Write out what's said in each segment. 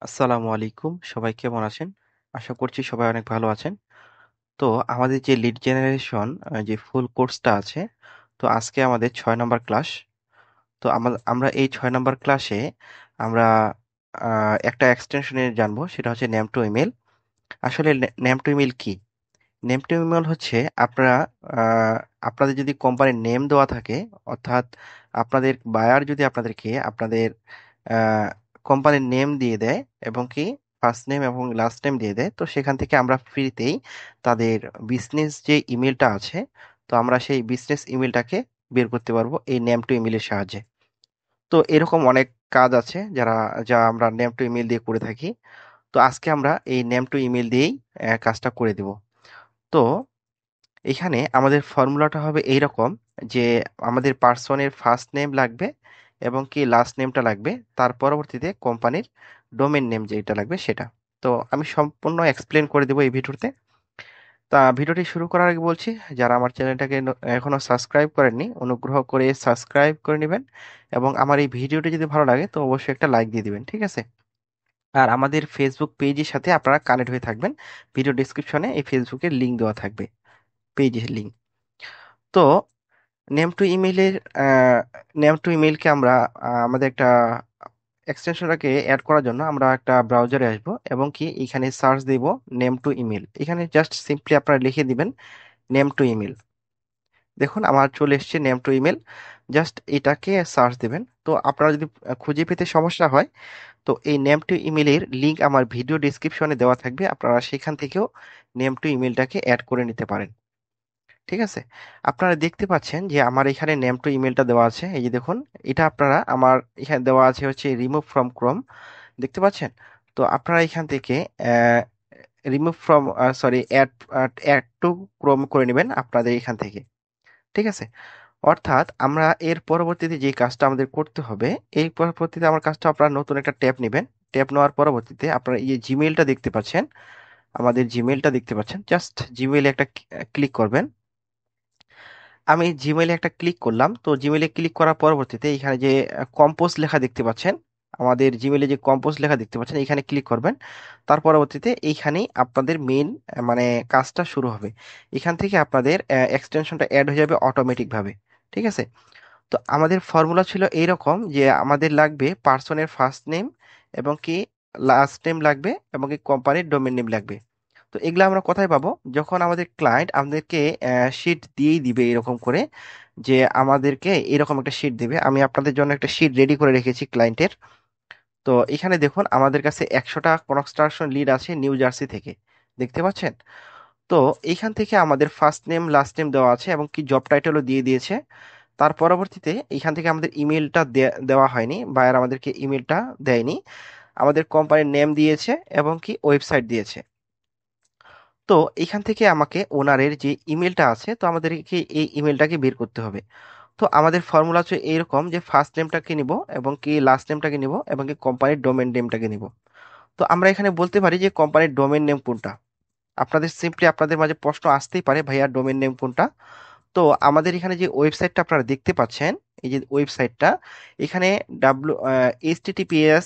আসসালামু আলাইকুম। সবাই কেমন আছেন? আশা করছি সবাই অনেক ভালো আছেন। তো আমাদের যে লিড জেনারেশন যে ফুল কোর্সটা আছে, তো আজকে আমাদের ৬ নাম্বার ক্লাস। তো আমরা এই ৬ নাম্বার ক্লাসে আমরা একটা এক্সটেনশনের জানবো, সেটা হচ্ছে নেম টু ইমেল। আসলে নেম টু ইমেল কি? নেম টু ইমেল হচ্ছে আপনারা আহ, আপনাদের যদি কোম্পানির নেম দেওয়া থাকে, অর্থাৎ আপনাদের বায়ার যদি আপনাদেরকে আপনাদের কোম্পানির নেম দিয়ে দেয় এবং কি ফার্স্ট নেম এবং লাস্ট নেম দিয়ে দেয়, তো সেখান থেকে আমরা ফ্রিতেই তাদের বিজনেস যে ইমেলটা আছে, তো আমরা সেই বিজনেস ইমেলটাকে বের করতে পারবো এই নেম টু ইমেলের সাহায্যে। তো এরকম অনেক কাজ আছে যা আমরা নেম টু ইমেল দিয়ে করে থাকি। তো আজকে আমরা এই নেম টু ইমেল দিয়েই কাজটা করে দেব। তো এখানে আমাদের ফর্মুলাটা হবে এইরকম যে আমাদের পার্সনের ফার্স্ট নেম লাগবে এবং কি লাস্ট নেমটা লাগবে, তার পরবর্তীতে কোম্পানির ডোমেন নেম যেটা লাগবে সেটা। তো আমি সম্পূর্ণ এক্সপ্লেন করে দেবো এই ভিডিওতে। তা ভিডিওটি শুরু করার আগে বলছি, যারা আমার চ্যানেলটাকে এখনো সাবস্ক্রাইব করেননি, অনুগ্রহ করে সাবস্ক্রাইব করে নেবেন এবং আমার এই ভিডিওটি যদি ভালো লাগে তো অবশ্যই একটা লাইক দিয়ে দিবেন, ঠিক আছে? আর আমাদের ফেসবুক পেজের সাথে আপনারা কানেক্ট হয়ে থাকবেন। ভিডিও ডিসক্রিপশনে এই ফেসবুকের লিংক দেওয়া থাকবে, পেজের লিংক। তো নেম টু ইমেইলের নেম টু ইমেইলকে আমরা আমাদের একটা এক্সটেনশনটাকে অ্যাড করার জন্য আমরা একটা ব্রাউজারে আসব এবং কি এখানে search Dev name to email. এখানে জাস্ট সিম্পলি আপনারা লিখে দিবেন নেম টু ইমেল। দেখুন আমার চলে এসেছে নেম টু ইমেল। জাস্ট এটাকে সার্চ দেবেন। তো আপনারা যদি খুঁজে পেতে সমস্যা হয়, তো এই নেম টু ইমেলের লিংক আমার ভিডিও ডিসক্রিপশনে দেওয়া থাকবে, আপনারা সেখান থেকেও নেম টু ইমেলটাকে অ্যাড করে নিতে পারেন, ঠিক আছে? আপনারা দেখতে পাচ্ছেন যে আমার এখানে নেম টু ইমেলটা দেওয়া আছে, এই যে দেখুন। এটা আপনারা আমার এখানে দেওয়া আছে হচ্ছে রিমুভ ফ্রম ক্রোম, দেখতে পাচ্ছেন? তো আপনারা এখান থেকে remove from sorry add add to Chrome করে নেবেন আপনাদের এখান থেকে, ঠিক আছে? অর্থাৎ আমরা এর পরবর্তীতে যে কাজটা আমাদের করতে হবে, এই পরবর্তীতে আমার কাজটা আপনারা নতুন একটা ট্যাব নেবেন। ট্যাব নেওয়ার পরবর্তীতে আপনারা এই যে জিমেইলটা দেখতে পাচ্ছেন, আমাদের জিমেইলটা দেখতে পাচ্ছেন, জাস্ট জিমেইলে একটা ক্লিক করবেন। আমি জিমেইলে একটা ক্লিক করলাম। তো জিমেইলে ক্লিক করার পরবর্তীতে এখানে যে কম্পোজ লেখা দেখতে পাচ্ছেন, আমাদের জিমেইলে যে কম্পোজ লেখা দেখতে পাচ্ছেন, এখানে ক্লিক করবেন। তার পরবর্তীতে এইখানেই আপনাদের মেইন মানে কাজটা শুরু হবে। এখান থেকে আপনাদের এক্সটেনশনটা অ্যাড হয়ে যাবে অটোমেটিক ভাবে, ঠিক আছে? তো আমাদের ফর্মুলা ছিল এইরকম যে আমাদের লাগবে পার্সনের ফার্স্ট নেম এবং কি লাস্ট নেম লাগবে এবং কি কোম্পানির ডোমেন নেম লাগবে। তো এগুলো আমরা কোথায় পাবো? যখন আমাদের ক্লায়েন্ট আমাদেরকে শিট দিয়েই দিবে এরকম করে, যে আমাদেরকে এরকম একটা শিট দিবে। আমি আপনাদের জন্য একটা শিট রেডি করে রেখেছি ক্লায়েন্টের। তো এখানে দেখুন আমাদের কাছে 100টা কনস্ট্রাকশন লিড আছে নিউ জার্সি থেকে, দেখতে পাচ্ছেন? তো এইখান থেকে আমাদের ফার্স্ট নেম লাস্ট নেম দেওয়া আছে এবং কি জব টাইটেলও দিয়ে দিয়েছে। তার পরবর্তীতে এইখান থেকে আমাদের ইমেলটা দেওয়া হয়নি, বায়ার আমাদেরকে ইমেলটা দেয়নি। আমাদের কোম্পানির নেম দিয়েছে এবং কি ওয়েবসাইট দিয়েছে। তো এখান থেকে আমাকে ওনারের যে ইমেলটা আছে, তো আমাদেরকে এই ইমেলটাকে বের করতে হবে। তো আমাদের ফর্মুলা হচ্ছে এইরকম যে ফার্স্ট নেমটাকে নিব এবং কি লাস্ট নেমটাকে নিব এবং কি কোম্পানির ডোমেন নেমটাকে নিব। তো আমরা এখানে বলতে পারি যে কোম্পানির ডোমেন নেম কোনটা। আপনাদের মাঝে প্রশ্ন আসতেই পারে, ভাইয়া ডোমেন নেম কোনটা? তো আমাদের এখানে যে ওয়েবসাইটটা আপনারা দেখতে পাচ্ছেন, এই যে ওয়েবসাইটটা, এখানে HTTPS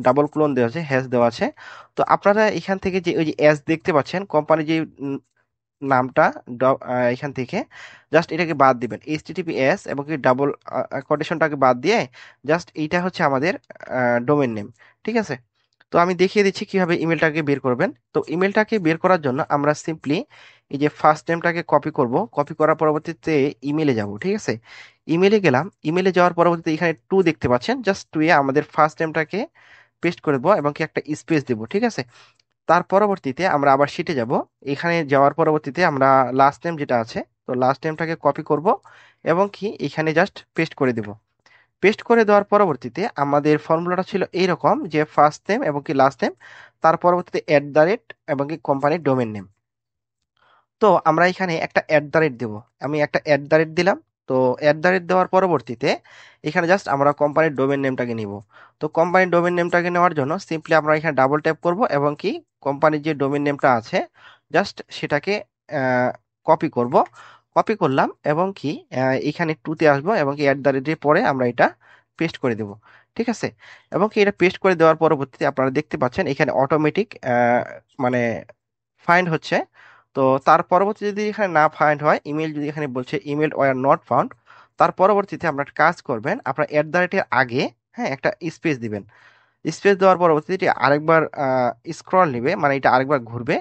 ডাবল ক্লোন দেওয়া আছে, হ্যাশ দেওয়া আছে। তো আপনারা এখান থেকে যে ওই যে এস দেখতে পাচ্ছেন, কোম্পানি যে নামটা, এখান থেকে জাস্ট এটাকে বাদ দিবেন, HTTPS এবং কি ডাবল কোটেশনটাকে বাদ দিয়ে জাস্ট এইটা হচ্ছে আমাদের ডোমেন নেম, ঠিক আছে? তো আমি দেখিয়ে দিচ্ছি কিভাবে ইমেলটাকে বের করবেন। তো ইমেলটাকে বের করার জন্য আমরা সিম্পলি এই যে ফার্স্ট নেমটাকে কপি করব, কপি করার পরবর্তীতে ইমেলে যাব, ঠিক আছে? ইমেলে গেলাম, ইমেলে যাওয়ার পরবর্তীতে এখানে টু দেখতে পাচ্ছেন, জাস্ট টু এ আমাদের ফার্স্ট নেমটাকে পেস্ট করে দেবো এবং কি একটা স্পেস দেবো, ঠিক আছে? তার পরবর্তীতে আমরা আবার শিটে যাব। এখানে যাওয়ার পরবর্তীতে আমরা লাস্ট নেম যেটা আছে, তো লাস্ট নেমটাকে কপি করব এবং কি এখানে জাস্ট পেস্ট করে দেব। পেস্ট করে দেওয়ার পরবর্তীতে আমাদের ফর্মুলাটা ছিল এইরকম যে ফার্স্ট নেম এবং কি লাস্ট নেম, তার পরবর্তীতে অ্যাট দ্য রেট এবং কি কোম্পানির ডোমেন নেম। তো আমরা এখানে একটা অ্যাট দ্য রেট দেবো। আমি একটা অ্যাট দ্য রেট দিলাম। তো অ্যাট দ্য রেট দেওয়ার পরবর্তীতে এখানে জাস্ট আমরা কোম্পানির ডোমেন নেমটাকে নিব। তো কোম্পানির ডোমেন নেমটাকে নেওয়ার জন্য সিম্পলি আমরা এখানে ডাবল ট্যাপ করব এবং কি কোম্পানির যে ডোমেন নেমটা আছে, জাস্ট সেটাকে কপি করব। কপি করলাম এবং কি এখানে টুতে আসবো এবং কি অ্যাট দ্য রেটের পরে আমরা এটা পেস্ট করে দেব। ঠিক আছে। এবং কি এটা পেস্ট করে দেওয়ার পরবর্তীতে আপনারা দেখতে পাচ্ছেন এখানে অটোমেটিক মানে ফাইন্ড হচ্ছে। তো তার পরবর্তী যদি এখানে না ফাইন্ড হয়, ইমেল যদি এখানে বলছে ইমেল ওয়ার নট ফাউন্ড, তার পরবর্তীতে আপনার একটা কাজ করবেন, আপনার এট দ্য রেটের আগে হ্যাঁ একটা স্পেস দিবেন। স্পেস দেওয়ার পরবর্তীতে এটি আরেকবার স্ক্রল নিবে, মানে এটা আরেকবার ঘুরবে।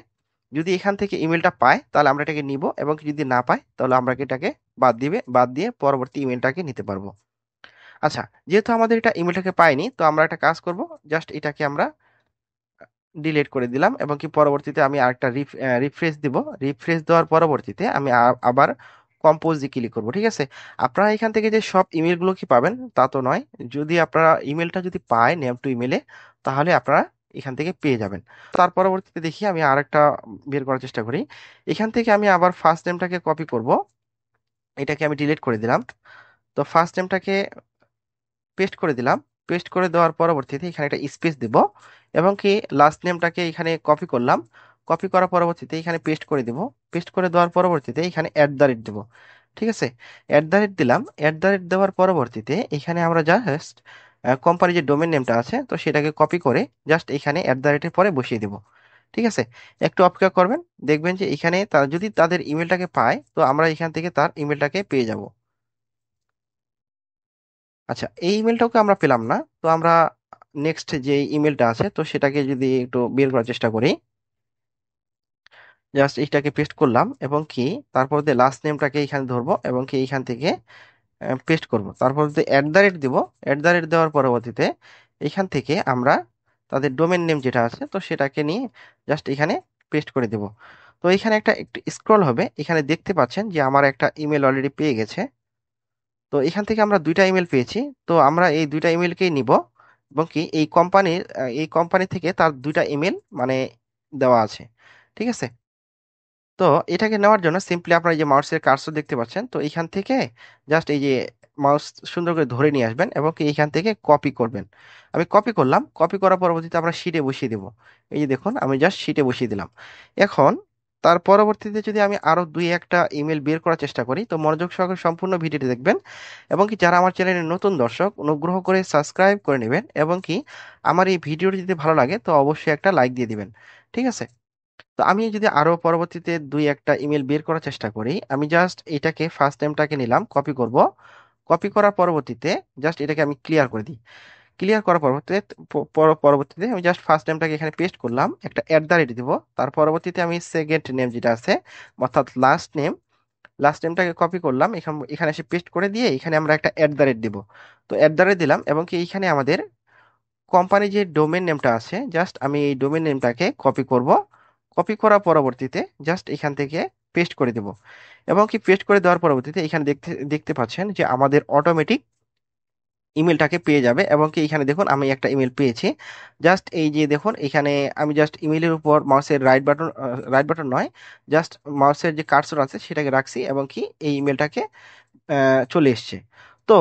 যদি এখান থেকে ইমেলটা পায় তাহলে আমরা এটাকে নিব, এবং যদি না পাই তাহলে আমরা এটাকে বাদ দিয়ে পরবর্তী ইমেলটাকে নিতে পারবো। আচ্ছা, যেহেতু আমাদের এটা ইমেলটাকে পাইনি, তো আমরা একটা কাজ করব, জাস্ট এটাকে আমরা ডিলিট করে দিলাম, এবং কি পরবর্তীতে আমি আরেকটা রিফ্রেশ দিব। রিফ্রেশ দেওয়ার পরবর্তীতে আমি আবার কম্পোজে ক্লিক করব। ঠিক আছে। আপনারা এখান থেকে যে সব ইমেলগুলো কি পাবেন তা তো নয়, যদি আপনারা ইমেলটা যদি পায় নেম টু ইমেলে, তাহলে আপনারা এখান থেকে পেয়ে যাবেন। তার পরবর্তীতে দেখি আমি আরেকটা বের করার চেষ্টা করি। এখান থেকে আমি আবার ফার্স্ট নেমটাকে কপি করব, এটাকে আমি ডিলিট করে দিলাম। তো ফার্স্ট নেমটাকে পেস্ট করে দিলাম। পেস্ট করে দেওয়ার পরবর্তীতে এখানে একটা স্পেস দিব, এবং কি লাস্ট নেমটাকে এখানে কপি করলাম। কপি করার পরবর্তীতে এখানে পেস্ট করে দিব। পেস্ট করে দেওয়ার পরবর্তীতে এখানে অ্যাট দ্য রেট দিব। ঠিক আছে। অ্যাট দ্য রেট দিলাম। অ্যাট দ্য রেট দেওয়ার পরবর্তীতে এখানে আমরা জাস্ট কোম্পানির যে ডোমেন নেমটা আছে তো সেটাকে কপি করে জাস্ট এখানে অ্যাট দ্য রেটের পরে বসিয়ে দিব। ঠিক আছে। একটু অপেক্ষা করবেন, দেখবেন যে এখানে তারা যদি তাদের ইমেলটাকে পায় তো আমরা এখান থেকে তার ইমেলটাকে পেয়ে যাব। আচ্ছা, এই ইমেলটাকে আমরা পেলাম না, তো আমরা নেক্সট যে ইমেলটা আছে তো সেটাকে যদি একটু বের করার চেষ্টা করি। জাস্ট এইটাকে পেস্ট করলাম, এবং কি তারপর দিয়ে লাস্ট নেমটাকে এখানে ধরবো, এবং কি এইখান থেকে পেস্ট করব। তারপর দিয়ে অ্যাট দ্য রেট দিব। অ্যাট দ্য রেট দেওয়ার পরবর্তীতে এখান থেকে আমরা তাদের ডোমেন নেম যেটা আছে তো সেটাকে নিয়ে জাস্ট এখানে পেস্ট করে দেব। তো এখানে একটা একটু স্ক্রল হবে, এখানে দেখতে পাচ্ছেন যে আমার একটা ইমেল অলরেডি পেয়ে গেছে। তো এখান থেকে আমরা দুইটা ইমেল পেয়েছি। তো আমরা এই দুইটা ইমেলকেই নিব, এবং কি এই কোম্পানি থেকে তার দুইটা ইমেল মানে দেওয়া আছে। ঠিক আছে। তো এটাকে নেওয়ার জন্য সিম্পলি আপনার এই যে মাউসের কার্সর দেখতে পাচ্ছেন, তো এইখান থেকে জাস্ট এই যে মাউস সুন্দর করে ধরে নিয়ে আসবেন, এবং কি এইখান থেকে কপি করবেন। আমি কপি করলাম। কপি করার পরবর্তীতে আমরা শিটে বসিয়ে দেব। এই যে দেখুন আমি জাস্ট শিটে বসিয়ে দিলাম। এখন তার পরবর্তীতে যদি আমি আরো দুই একটা ইমেল বের করার চেষ্টা করি, তো মনোযোগ সহকারে সম্পূর্ণ ভিডিওটি দেখবেন, এবং কি যারা আমার চ্যানেলের নতুন দর্শক অনুগ্রহ করে সাবস্ক্রাইব করে নেবেন, এবং কি আমার এই ভিডিওটি যদি ভালো লাগে তো অবশ্যই একটা লাইক দিয়ে দিবেন। ঠিক আছে। তো আমি যদি আরো পরবর্তীতে দুই একটা ইমেল বের করার চেষ্টা করি, আমি জাস্ট এটাকে ফার্স্ট টাইমটাকে নিলাম, কপি করব। কপি করার পরবর্তীতে জাস্ট এটাকে আমি ক্লিয়ার করে দিই। ক্লিয়ার করার পরবর্তীতে পরবর্তীতে আমি জাস্ট ফার্স্ট নেমটাকে এখানে পেস্ট করলাম, একটা অ্যাট দ্য রেট দিব। তার পরবর্তীতে আমি সেকেন্ড নেম যেটা আছে অর্থাৎ লাস্ট নেমটাকে কপি করলাম, এখানে এখানে এসে পেস্ট করে দিয়ে এখানে আমরা একটা অ্যাট দ্য রেট দিব। তো অ্যাট দ্য রেট দিলাম, এবং কি এইখানে আমাদের কোম্পানি যে ডোমেন নেমটা আছে জাস্ট আমি এই ডোমেন নেমটাকে কপি করব। কপি করার পরবর্তীতে জাস্ট এখান থেকে পেস্ট করে দেব, এবং কি পেস্ট করে দেওয়ার পরবর্তীতে এখানে দেখতে দেখতে পাচ্ছেন যে আমাদের অটোমেটিক ইমেলটাকে পেয়ে যাবে। এবং কি এখানে দেখুন আমি একটা ইমেল পেয়েছি। জাস্ট এই যে দেখুন এখানে আমি জাস্ট ইমেলের উপর মাউসের রাইট বাটন নয়, জাস্ট মাউসের যে কার্সর আছে সেটাকে রাখছি, এবং কি এই ইমেলটাকে চলে এসছে। তো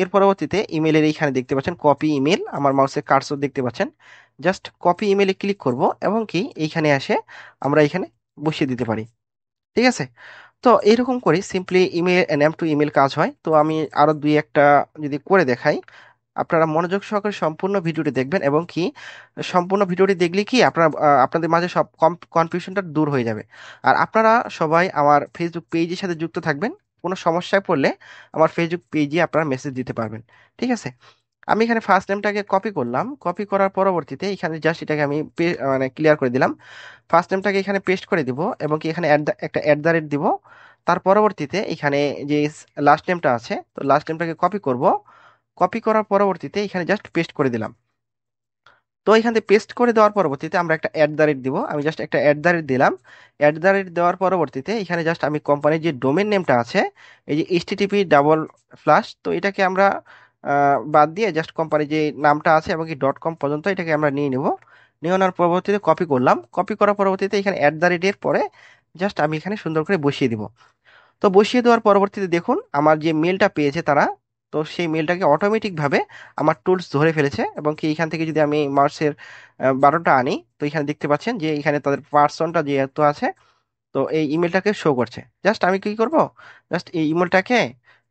এর পরবর্তীতে ইমেলের এইখানে দেখতে পাচ্ছেন কপি ইমেল, আমার মাউসের কার্সর দেখতে পাচ্ছেন। জাস্ট কপি ইমেলে ক্লিক করব, এবং কি এইখানে আসে আমরা এখানে বসিয়ে দিতে পারি। ঠিক আছে। তো এইরকম করে simply email name to email কাজ হয়। তো আমি আরো দুই একটা যদি করে দেখাই, আপনারা মনোযোগ সহকারে সম্পূর্ণ ভিডিওটি দেখবেন, এবং কি সম্পূর্ণ ভিডিওটি দেখলে কি আপনারা আপনাদের মাঝে সব কনফিউশনটা দূর হয়ে যাবে। আর আপনারা সবাই আমার ফেসবুক পেজের সাথে যুক্ত থাকবেন। কোনো সমস্যায় পড়লে আমার ফেসবুক পেজে আপনারা মেসেজ দিতে পারবেন। ঠিক আছে। আমি এখানে ফার্স্ট নেমটাকে কপি করলাম। কপি করার পরবর্তীতে এখানে জাস্ট এটাকে আমি মানে ক্লিয়ার করে দিলাম। ফার্স্ট নেমটাকে এখানে পেস্ট করে দিব, এবং কি এখানে একটা অ্যাট দ্য রেট দিব। তার পরবর্তীতে এখানে যে লাস্ট নেমটা আছে তো লাস্ট নেমটাকে কপি করব। কপি করার পরবর্তীতে এখানে জাস্ট পেস্ট করে দিলাম। তো এখান থেকে পেস্ট করে দেওয়ার পরবর্তীতে আমরা একটা অ্যাট দ্য রেট দিব, আমি জাস্ট একটা অ্যাট দ্য রেট দিলাম। অ্যাট দ্য রেট দেওয়ার পরবর্তীতে এখানে জাস্ট আমি কোম্পানির যে ডোমেন নেমটা আছে এই যে HTTP/, তো এটাকে আমরা বাদ দিয়ে জাস্ট কোম্পানির যে নামটা আছে এবং কি .com পর্যন্ত এটাকে আমরা নিয়ে নেব। নিয়ে নেওয়ার পরবর্তীতে কপি করলাম। কপি করার পরবর্তীতে এখানে অ্যাট দ্য রেটের পরে জাস্ট আমি এখানে সুন্দর করে বসিয়ে দিব। তো বসিয়ে দেওয়ার পরবর্তীতে দেখুন আমার যে মেলটা পেয়েছে তারা, তো সেই মেলটাকে অটোমেটিক ভাবে আমার টুলস ধরে ফেলেছে। এবং কি এখান থেকে যদি আমি মার্সের বারোটা আনি, তো এখানে দেখতে পাচ্ছেন যে এখানে তাদের পার্সনটা যেহেতু আছে তো এই ইমেলটাকে শো করছে। জাস্ট আমি কি করব, জাস্ট এই ইমেলটাকে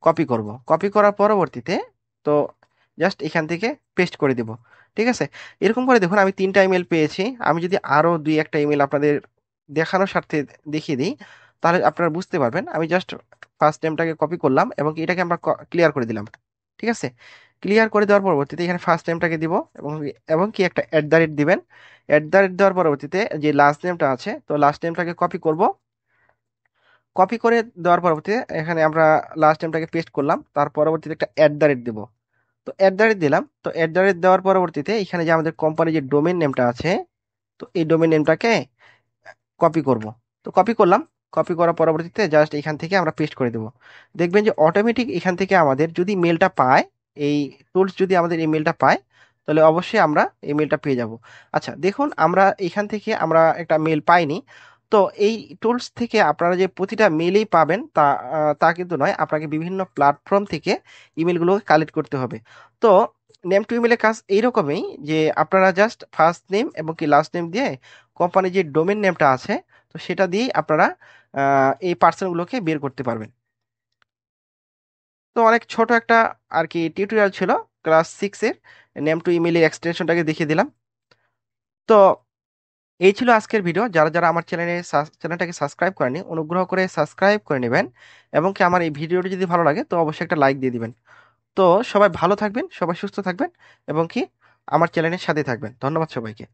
কপি করব। কপি করার পরবর্তীতে তো জাস্ট এখান থেকে পেস্ট করে দিব। ঠিক আছে, এরকম করে দেখুন আমি 3টা ইমেল পেয়েছি। আমি যদি আরো 2-1টা ইমেল আপনাদের দেখানোর স্বার্থে দেখিয়ে দিই, তাহলে আপনারা বুঝতে পারবেন। আমি জাস্ট ফার্স্ট নেমটাকে কপি করলাম এবং এটাকে আমরা ক্লিয়ার করে দিলাম। ঠিক আছে, ক্লিয়ার করে দেওয়ার পরবর্তীতে এখানে ফার্স্ট নেমটাকে দিব এবং এবং কি একটা @ দিবেন। দেওয়ার পরবর্তীতে যে লাস্ট নেমটা আছে, তো লাস্ট নেমটাকে কপি করব। কপি করে দেওয়ার পরবর্তীতে এখানে আমরা লাস্ট নেমটাকে পেস্ট করলাম, তার পরবর্তীতে একটা @ দিব। তো দিলাম। তো দেওয়ার পরবর্তীতে এখানে যে আমাদের কোম্পানির যে ডোমেইন নেমটা আছে, তো এই ডোমেইন নেমটাকে কপি করব। তো কপি করলাম। কপি করার পরবর্তীতে জাস্ট এখান থেকে আমরা পেস্ট করে দেব। দেখবেন যে অটোমেটিক এখান থেকে আমাদের যদি মেলটা পায়, এই টুলস যদি আমাদের এই মেলটা পায়, তাহলে অবশ্যই আমরা এই মেলটা পেয়ে যাব। আচ্ছা দেখুন, আমরা এখান থেকে আমরা একটা মেল পাইনি। তো এই টুলস থেকে আপনারা যে প্রতিটা মেলেই পাবেন তা কিন্তু নয়, আপনাকে বিভিন্ন প্ল্যাটফর্ম থেকে ইমেলগুলো কালেক্ট করতে হবে। তো নেম টু ইমেলের কাজ এইরকমই, যে আপনারা জাস্ট ফার্স্ট নেম এবং কি লাস্ট নেম দিয়ে কোম্পানির যে ডোমেন নেমটা আছে, তো সেটা দিয়েই আপনারা এই পার্সনগুলোকে বের করতে পারবেন। তো অনেক ছোট একটা আর কি টিউটোরিয়াল ছিল ক্লাস 6-এর, নেম টু ইমেলের এক্সটেনশনটাকে দেখিয়ে দিলাম। তো এই ছিল আজকের ভিডিও। যারা যারা আমার চ্যানেলটাকে সাবস্ক্রাইব করেনি, অনুগ্রহ করে সাবস্ক্রাইব করে নেবেন এবং কি আমার এই ভিডিওটি যদি ভালো লাগে তো অবশ্যই একটা লাইক দিয়ে দিবেন। তো সবাই ভালো থাকবেন, সবাই সুস্থ থাকবেন এবং কি আমার চ্যানেলের সাথে থাকবেন। ধন্যবাদ সবাইকে।